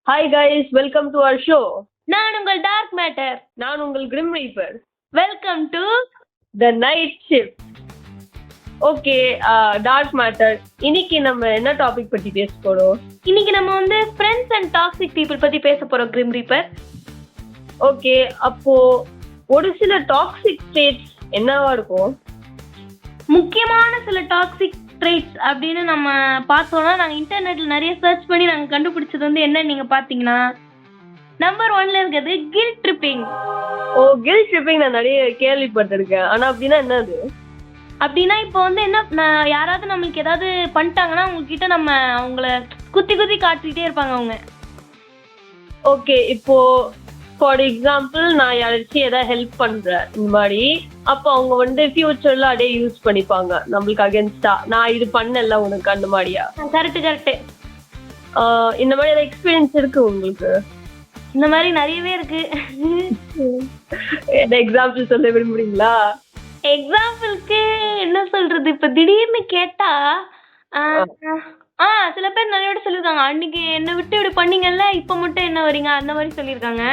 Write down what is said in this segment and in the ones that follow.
Hi guys, welcome to our show. நான் உங்கள் dark matter. நான் உங்கள் grim reaper. Welcome to the night shift. Okay, dark matter. இன்னைக்கு நம்ம என்ன டாபிக் பத்தி பேச போறோம்? இன்னைக்கு நம்ம வந்து ஃப்ரெண்ட்ஸ் அண்ட் டாக்ஸிக் பீப்புள் பத்தி பேச போறோம் கிரிம் ரீப்பர். ஓகே, அப்போ ஒரு சில டாக்ஸிக் ஸ்டேட்ஸ் என்னவா இருக்கும்? முக்கியமான சில டாக்ஸிக் ட்ரைட்ஸ் அப்படின்னு நம்ம பார்த்தோம்னா, நாங்கள் இன்டர்நெட்ல நிறைய சர்ச் பண்ணி நாங்கள் கண்டுபிடிச்சது வந்து என்ன நீங்க பார்த்தீங்கன்னா, நம்பர் 1ல இருக்கிறது கில்ட் ட்ரிப்பிங். ஓ, கில்ட் ட்ரிப்பிங் நான் நிறைய கேள்விப்பட்டிருக்கேன். ஆனா அப்படின்னா என்னது? அப்படின்னா இப்போ வந்து என்ன, யாராவது நம்மளுக்கு ஏதாவது பண்ணிட்டாங்கன்னா உங்ககிட்ட நம்ம அவங்கள குத்தி குத்தி காட்டிக்கிட்டே இருப்பாங்க அவங்க. ஓகே, இப்போ ஃபார் எக்ஸாம்பிள் நான் யாராச்சும் ஏதாவது ஹெல்ப் பண்றேன் இந்த மாதிரி, அப்போ அவங்க வந்து ஃபியூச்சர்ல அதே யூஸ் பண்ணிப்பாங்க நம்மளுக்கு அகேன்ஸ்டா. நான் இது பண்ணல உனக்கு அந்த மாதிரியா? கரெக்ட். இந்த மாதிரி ஏதாவது எக்ஸ்பீரியன்ஸ் இருக்கு உங்களுக்கு? இந்த மாதிரி நிறையவே இருக்கு. எக்ஸாம்பிள் சொல்ல விரும்புறீங்களா? எக்ஸாம்பிளுக்கு என்ன சொல்றது, இப்ப திடீர்னு கேட்டா சில பேர் நிறைய வாட்டி சொல்லியிருக்காங்க, அன்னைக்கு என்னை விட்டு இப்படி பண்ணீங்கல்ல, இப்ப மட்டும் என்ன வரீங்க, அந்த மாதிரி சொல்லியிருக்காங்க.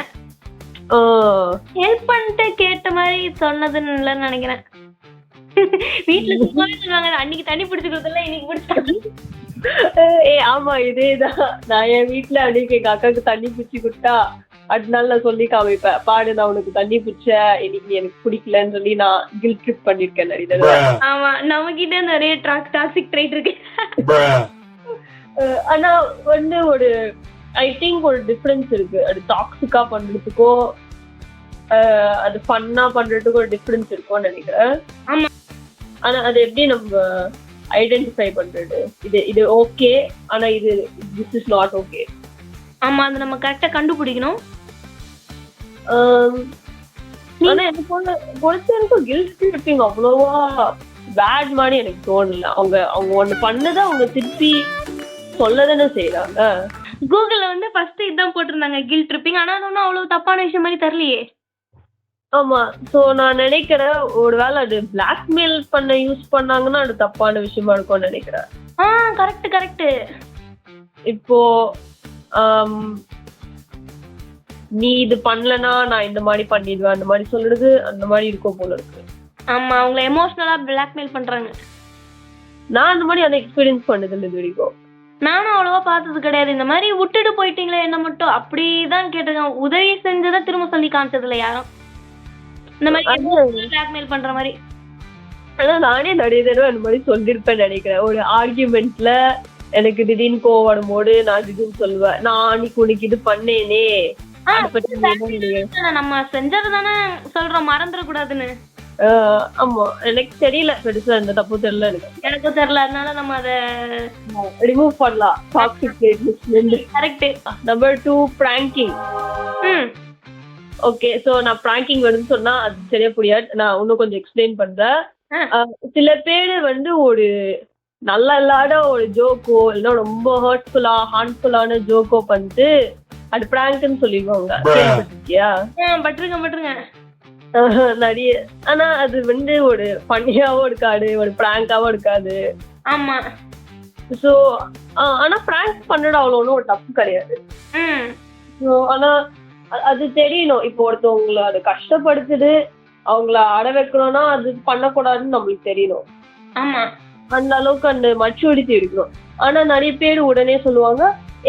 ஹெல்ப் பண்ணிட்டு கேட்ட மாதிரி சொன்னதுன்னு இல்லைன்னு நினைக்கிறேன். வீட்டுல சும்மாவே சொல்லுவாங்க, அன்னைக்கு தண்ணி பிடிச்சு கொடுத்தல இன்னைக்கு பிடிச்சாங்க. ஆமா, இதேதான். நான் என் வீட்டுல அன்னைக்கு எங்க அக்காவுக்கு தண்ணி பிடிச்சி கொடுத்தா அதனால நான் சொல்லி காமிப்பேன், பாடு நான் உனக்கு தண்ணி பிடிச்ச, இன்னைக்கு எனக்கு பிடிக்கலன்னு சொல்லி நான் கில்ட் ட்ரிப் பண்ணிருக்கேன் நிறைய தடவை. ஆமா, நம்ம கிட்ட நிறைய டாக்ஸிக் ட்ரைட் இருக்கு. ஆனா வந்து ஒரு ஐ திங்க் ஒரு டிஃபரன்ஸ் இருக்கு. அது டாக்ஸிக்கா பண்றதுக்கோ அது ஃபன்னா பண்றதுக்கும் ஒரு டிஃபரன்ஸ் இருக்கும்னு நினைக்கிறேன். ஆமா, ஆனா அது எப்படி நம்ம ஐடென்டிஃபை பண்றது? இது ஓகே, ஆனா இது திஸ் இஸ் நாட் ஓகே. ஆமா, அது நம்ம கரெக்டா கண்டுபிடிக்கணும். ஆனா எனக்கு பொறுத்தவரைக்கும் கில்ட் ட்ரிப்பிங் அவ்வளவா பேட் மாதிரி எனக்கு தோணல. அவங்க ஒண்ணு பண்ணதை அவங்க திருப்பி சொல்லதானே செய்யறாங்க. கூகுள்ல வந்து ஃபர்ஸ்ட் இதான் போட்டிருந்தாங்க கில்ட் ட்ரிப்பிங். ஆனா அது ஒன்றும் அவ்வளவு தப்பான விஷயம் மாதிரி தெரியலையே. ஆமா, சோ நான் நினைக்கிறேன் ஒருவேளை அது பிளாக்மெயில் பண்ண யூஸ் பண்ணாங்கன்னா அது தப்பான விஷயமா இருக்கும்னு நினைக்கிறேன். கரெக்ட். இப்போ நீ இது பண்ணலனா நான் இந்த மாதிரி பண்ணிடுவேன் அந்த மாதிரி சொல்றது அந்த மாதிரி இருக்கும் போல இருக்கு. ஆமா, அவங்கள எமோஷனலா பிளாக்மெயில் பண்றாங்க. நான் அந்த மாதிரி அந்த எக்ஸ்பீரியன்ஸ் பண்ணது இல்லை இது வரைக்கும். நானும் அவ்வளவா பார்த்தது கிடையாது. இந்த மாதிரி விட்டுட்டு போயிட்டீங்களே என்ன மட்டும் அப்படிதான் கேட்டிருக்கேன். உதவி செஞ்சதை திரும்ப சொல்லி காமிச்சது இல்லை யாரும். இந்த மாதிரி பிளாக்மெயில் பண்ற மாதிரி. ஆனா நானே நிறைய தடவை அந்த மாதிரி சொல்லிருப்பேன் நினைக்கிறேன். ஒரு ஆர்கியூமெண்ட்ல எனக்கு திடீர்னு கோவம் வரும்போது நான் திடீர்னு சொல்லுவேன், நான் அன்னைக்கு உனக்கு இது பண்ணேனே. நம்ம செஞ்சது தானே சொல்றோம், மறந்துடக்கூடாதுன்னு. ஆமா, எனக்கு தெரியல, பெருசா இந்த தப்பு தெரியல, எனக்கும் தெரியல. அதனால நம்ம அதை ரிமூவ் பண்ணலாம் டாக்ஸிக் ட்ரைட்ஸ்ல. Correct. Number 2, pranking. Okay, so நான் பிராங்கிங் வருதுன்னு சொன்னா அது சரியா புரியாது. நான் இன்னும் கொஞ்சம் எக்ஸ்பிளைன் பண்றேன். சில பேரு வந்து ஒரு நல்லா இல்லாத ஒரு ஜோக்கோ இல்ல ரொம்ப ஹார்ம்ஃபுல்லான ஜோக்கோ பண்ணிட்டு அது பிராங்க்னு சொல்லிடுவாங்க. கேள்விப்பட்டிருக்கியா? பட்டிருக்கேன் நிறைய. ஆனா அது வந்து ஒரு ஃபன்னியாவும் இருக்காது, ஒரு பிராங்காவும் இருக்காது. ஆமா. சோ ஆனா பிராங்க் பண்றது அவ்வளவு ஒன்றும் ஒரு தப்பு கிடையாது. ஆனா அது தெரியணும். இப்போ ஒருத்தவங்களை அது கஷ்டப்படுத்துது, அவங்கள அட வைக்கணும்னா அது பண்ணக்கூடாதுன்னு நம்மளுக்கு தெரியணும். ஆமா, அந்த அளவுக்கு அந்த மெச்சூரிட்டி இருக்கணும். ஆனா நிறைய பேர் உடனே சொல்லுவாங்க,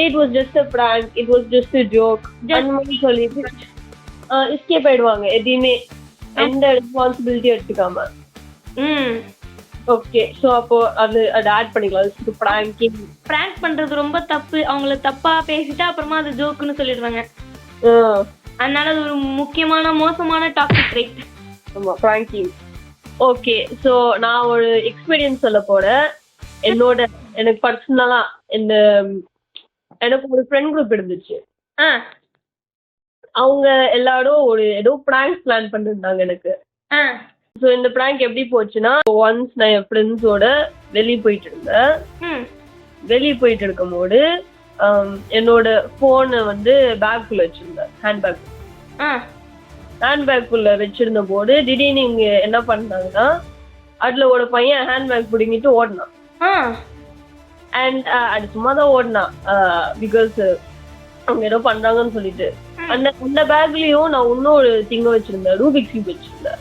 it was just a prank, it was just a joke அந்த மாதிரி சொல்லிட்டு எஸ்கேப் ஆயிடுவாங்க, எதையுமே எந்த ரெஸ்பான்சிபிலிட்டி எடுத்துக்காம. ஓகே, சோ அப்போ அது ஆட் பண்ணிக்கலாம். பிராங்க் பண்றது ரொம்ப தப்பு. அவங்கள தப்பா பேசிட்டா அப்புறமா அது ஜோக்குன்னு சொல்லிடுவாங்க. அதனால அது ஒரு முக்கியமான மோசமான டாபிக் ரைட். ஆமா, பிராங்கிங். ஓகே, சோ நான் ஒரு எக்ஸ்பீரியன்ஸ் சொல்ல போறேன். எனக்கு பர்சனலா எனக்கு ஒரு ஃப்ரெண்ட் குரூப் இருந்துச்சு. அவங்க எல்லாரும் ஏதோ பிராங்க் பிளான் பண்ணிருந்தாங்க எனக்கு. சோ இந்த பிராங்க் எப்படி போச்சுன்னா, ஒன்ஸ் நான் என் ஃப்ரெண்ட்ஸோட வெளியே போயிட்டு இருந்தேன். வெளியே போயிட்டு இருக்கும் போது என்னோட போனை வந்து பேக்குள்ள வச்சிருந்தேன், ஹேண்ட்பேக்குள்ள வச்சிருந்த போது திடீர்னு இங்க என்ன பண்ணாங்கன்னா, அதுல ஒரு பையன் ஹேண்ட்பேக் பிடிங்கிட்டு ஓடினான். அண்ட் அது சும்மா தான் ஓடினான், பிகாஸ் அவங்க ஏதோ பண்றாங்கன்னு சொல்லிட்டு அந்த அந்த பேக்லயும் நான் இன்னொரு திங்க வச்சிருந்தேன், ரூபிக் கியூப் வச்சிருந்தேன்.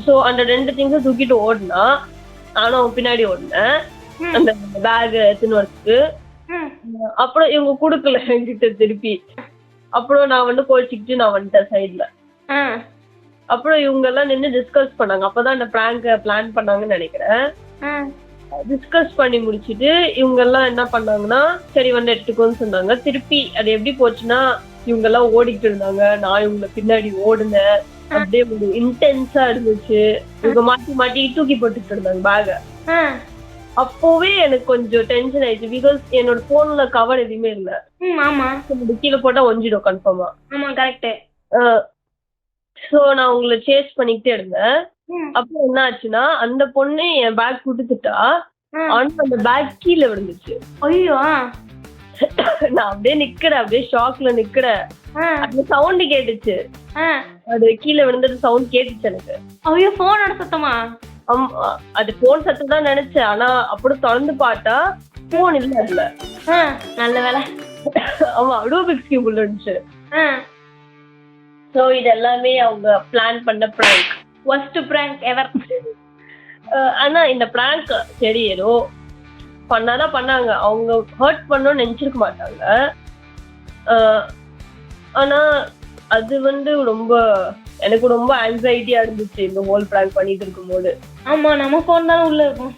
சோ அந்த 2 திங்ஸை தூக்கிட்டு ஓடினா நானும் அவன் பின்னாடி ஓடினேன் அந்த பேக் எடுத்துன்னு வரதுக்கு. அப்புறம் இவங்க குடுக்கல என்கிட்ட திருப்பி. அப்புறம் நான் வந்து கோச்சிக்கிட்டு நான் வந்துட்டேன் சைட்ல. அப்புறம் இவங்க எல்லாம் நின்று டிஸ்கஸ் பண்ணாங்க. அப்பதான் இந்த பிராங்க பிளான் பண்ணாங்கன்னு நினைக்கிறேன். டிஸ்கஸ் பண்ணி முடிச்சிட்டு இவங்க எல்லாம் என்ன பண்ணாங்கன்னா சரி வந்து எடுத்துக்கோன்னு சொன்னாங்க. திருப்பி அது எப்படி போச்சுன்னா இவங்க எல்லாம் ஓடிட்டு இருந்தாங்க, நான் இவங்க பின்னாடி ஓடுனேன். அப்படியே ஒரு இன்டென்ஸா இருந்துச்சு. இவங்க மாட்டி மாட்டி தூக்கி போட்டுட்டு இருந்தாங்க பேக. அப்போவே எனக்கு கொஞ்சம் டென்ஷன் ஆயிடுச்சு. பிகாஸ் என்னோட போன்ல கவர் எதுவுமே இல்ல. கீழே போட்டா ஒஞ்சிடும் கன்ஃபார்மா. சோ நான் உங்களை சேஸ் பண்ணிக்கிட்டே இருந்தேன். அப்போ என்ன ஆச்சுன்னா அந்த பொண்ணு என் பேக் கொடுத்துட்டா, ஆனா அந்த பேக் கீழே விழுந்துச்சு. ஐயோ நான் அப்படியே நிக்கிறேன், அப்படியே ஷாக்ல நிக்கிறேன். அந்த சவுண்ட் கேட்டுச்சு, அது கீழே விழுந்தது சவுண்ட் கேட்டுச்சு எனக்கு. ஐயோ போனோட சத்தமா? அது போன் சத்தம் தான் நினைச்சேன். ஆனா அப்புறம் தொடர்ந்து பார்த்தா போன் இல்ல அதுல. நல்ல வேலை. ஆமா ரூபிக்ஸ் கியூப் இருந்துச்சு. சோ இது எல்லாமே அவங்க பிளான் பண்ண பிராங்க். worst prank ever. ஆனா இந்த பிராங்க் சரி ஏதோ பண்ணாதான் பண்ணாங்க, அவங்க ஹர்ட் பண்ணணும்னு நினைச்சிருக்க மாட்டாங்க. ஆனா அது வந்து ரொம்ப எனக்கு ரொம்ப ஆங்ஸைட்டியா இருந்துச்சு இந்த ஹோல் பிராங்க் பண்ணிட்டு இருக்கும் போது. ஆமா நம்ம போன் தான் உள்ள இருக்கும்.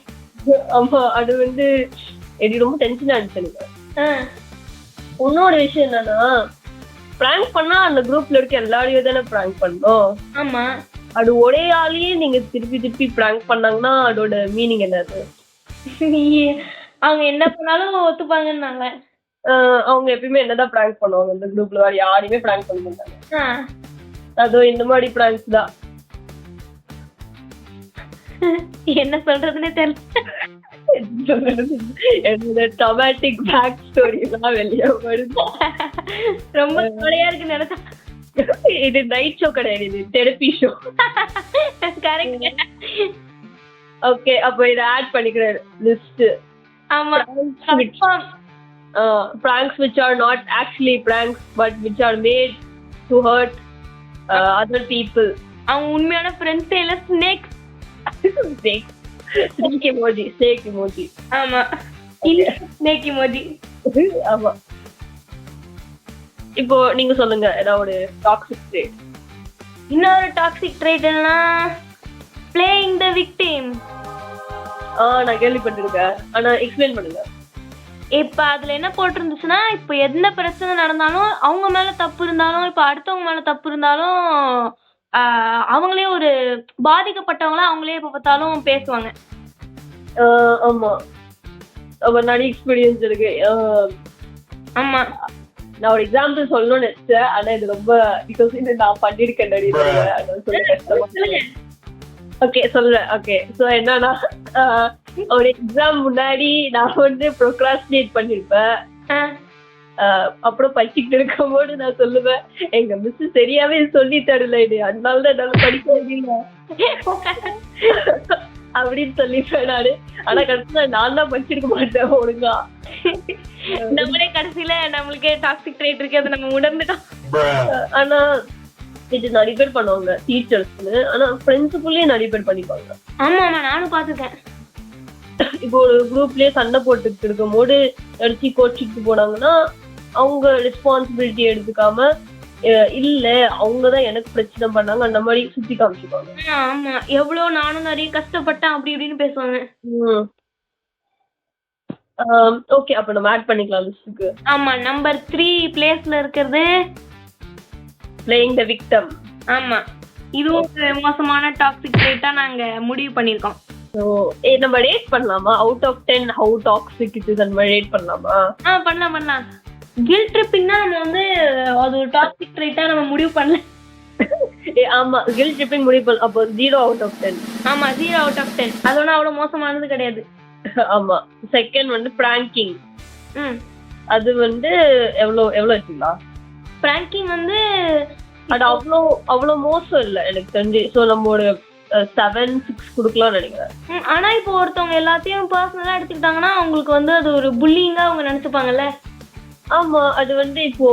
ஆமா அது வந்து எனக்கு ரொம்ப டென்ஷனா இருந்துச்சு எனக்கு. இன்னொரு விஷயம் என்னன்னா பிராங்க் பண்ணா அந்த குரூப்ல இருக்க எல்லாரையும் தானே பிராங்க் பண்ணோம். ஆமா அது ஒரே ஆளையே நீங்க திருப்பி திருப்பி பிராங்க் பண்ணாங்கன்னா அதோட மீனிங் என்னது? அவங்க என்ன பண்ணாலும் ஒத்துப்பாங்கன்னாங்க. அவங்க எப்பயுமே என்னதான் பிராங்க் பண்ணுவாங்க இந்த குரூப்ல, வேற யாரையுமே பிராங்க் பண்ண மாட்டாங்க. அதோ இந்த மாதிரி பிராங்க்ஸ் தான். என்ன சொல்றதுன்னே தெரியல. என்னோட டொமேட்டிக் பேக் ஸ்டோரி எல்லாம் வெளியே வருது. ரொம்ப தொலையா இருக்கு நினைச்சா. இது நைட் ஷோ கிடையாது, இது தெரப்பி ஷோ. கரெக்ட். ஓகே அப்ப இத ஆட் பண்ணிக்கிறேன் லிஸ்ட். ஆமா pranks which are not actually pranks but which are made to hurt other people. அவங்க உண்மையான ஃப்ரெண்ட்ஸ் இல்ல ஸ்னேக்ஸ். snake emoji. ஆமா ஸ்னேக் emoji. ஆமா இப்போ நீங்க சொல்லுங்க ஏதாவது டாக்ஸிக் ட்ரேட். இன்னொரு டாக்ஸிக் ட்ரேட் என்னன்னா playing the victim. நான் கேள்விப்பட்டிருக்கேன், ஆனா எக்ஸ்பிளைன் பண்ணுங்க. இப்ப அதுல என்ன போட்டிருந்துச்சுன்னா இப்ப எந்த பிரச்சனை நடந்தாலும் அவங்க மேல தப்பு இருந்தாலும் இப்ப அடுத்தவங்க மேல தப்பு இருந்தாலும் அவங்களே ஒரு பாதிக்கப்பட்டவங்களா அவங்களே எப்ப பார்த்தாலும் பேசுவாங்க. ஆமா அப்ப நிறைய எக்ஸ்பீரியன்ஸ் இருக்கு. ஆமா நான் ஒரு எக்ஸாம்பிள் சொல்லணும்னு நினைச்சேன், ஆனா இது ரொம்ப பிகாஸ் இது நான் பண்ணிருக்கேன் நிறைய. ஓகே சொல்றேன். ஓகே சோ என்னன்னா ஒரு எக்ஸாம் முன்னாடி நான் வந்து ப்ரோக்ராஸ்டினேட் பண்ணிருப்பேன். அப்புறம் படிச்சுக்கிட்டு இருக்கும் போது நான் சொல்லுவேன் எங்க மிஸ் சரியாவே சொல்லி தரல இது, அதனாலதான் என்னால படிக்க முடியல அப்படின்னு சொல்லிப்பேன் நானு. ஆனா கடைசியில நான் தான் படிச்சிருக்க மாட்டேன் ஒழுங்கா. நம்மளே கடைசியில நம்மளுக்கே டாக்ஸிக் ட்ரேட் இருக்கு அதை நம்ம உணர்ந்துட்டோம். ஆனா இது நிறைய பேர் பண்ணுவாங்க டீச்சர்ஸ்னு, ஆனா ஃப்ரெண்ட்ஸுக்குள்ளேயே நிறைய பேர் பண்ணிப்பாங்க. ஆமா ஆமா நானும் பாத்துருக்கேன். இப்போ ஒரு குரூப்லயே சண்டை போட்டுட்டு இருக்கும் போது அடிச்சு கோச்சிட்டு போனாங்கன்னா அவங்க ரெஸ்பான்சிபிலிட்டி எடுத்துக்காம இல்ல அவங்கதான் எனக்கு பிரச்சனை பண்ணாங்க அந்த மாதிரி சுத்தி காமிச்சுப்பாங்க. ஆமா எவ்வளவு நானும் நிறைய கஷ்டப்பட்டேன் அப்படி இப்படின்னு பேசுவாங்க. ஓகே அப்ப நம்ம ஆட் பண்ணிக்கலாம் லிஸ்டுக்கு. ஆமா நம்பர் 3 பிளேஸ்ல இருக்கிறது playing the victim. ஆமா இதுவும் ஒரு மோசமான டாக்ஸிக் ரேட்டா நாங்க முடிவு பண்ணிருக்கோம். சோ நம்ம ரேட் பண்ணலாமா? Out of 10 how toxic it is நம்ம ரேட் பண்ணலாமா? பண்ணலாம். கில்ட் ட்ரிப்பிங்னா நம்ம வந்து அது டாக்ஸிக் ரேட்டா நம்ம முடிவு பண்ணல. ஆமா கில்ட் ட்ரிப்பிங் முடிவு பண்ணல. அப்போ 0 out of 10. ஆமா 0 out of 10. அதோட அவ்வளவு மோசமானது கிடையாது. ஆமா செகண்ட் வந்து பிராங்கிங். அது வந்து எவ்வளவு வச்சுக்கலாம்? பிராங்கிங் வந்து அது அவ்வளோ மோசம் இல்ல எனக்கு தெரிஞ்சு. சோ நம்ம ஒரு 7-6 கொடுக்கலாம் நினைக்கிறேன். ஆனா இப்போ ஒருத்தவங்க எல்லாத்தையும் பர்சனலா எடுத்துக்கிட்டாங்கன்னா அவங்களுக்கு வந்து அது ஒரு புல்லிங்கா அவங்க நினைச்சுப்பாங்கல்ல. ஆமா அது வந்து இப்போ